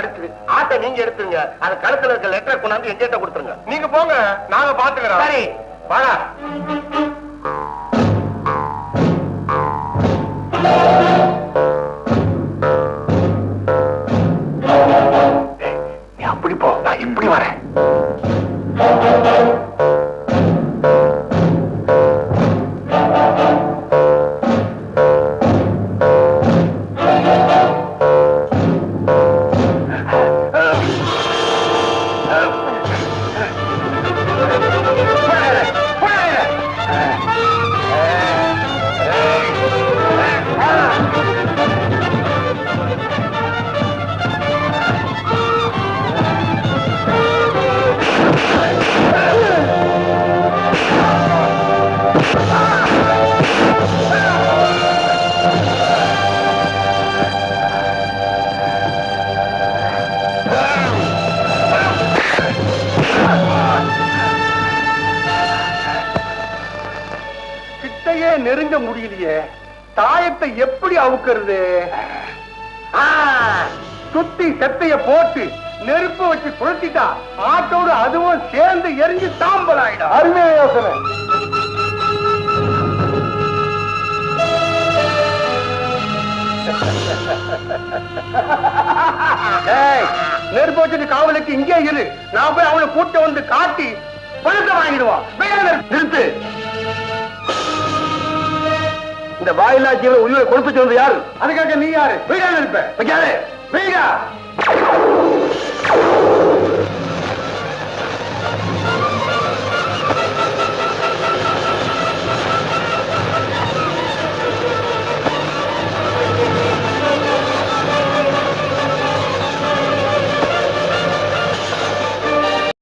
அடிச்சு ஆட்டை நீங்க எடுத்துருங்க. அது கழுத்துல இருக்க லெட்டர் கொண்டாந்து எங்கிட்ட கொடுத்துருங்க. நீங்க போங்க, நாங்க பாத்துக்கிறோம். சரி வாடா. நீ அப்படி போ, நான் இப்படி வரேன். நெருங்க முடியலையே, தாயத்தை எப்படி அவுக்கிறது? சுத்தி செத்தைய போட்டு நெருப்பு வச்சு கொளுத்திட்டா ஆட்டோடு அதுவும் சேர்ந்து எரிஞ்சு சாம்பல் ஆயிடும். அருமையான யோசனை. நெருப்பு வச்சுட்டு காவலுக்கு இங்கே இரு, நான் போய் அவனை கூட்ட வந்து காட்டி பணத்தை வாங்கிடுவான். நிறுத்து. இந்த வாயிலா ஜீவனை உயிரை கொடுத்து சொன்னது யாரு? அதுக்காக நீ யாரு? வீடா இருப்ப.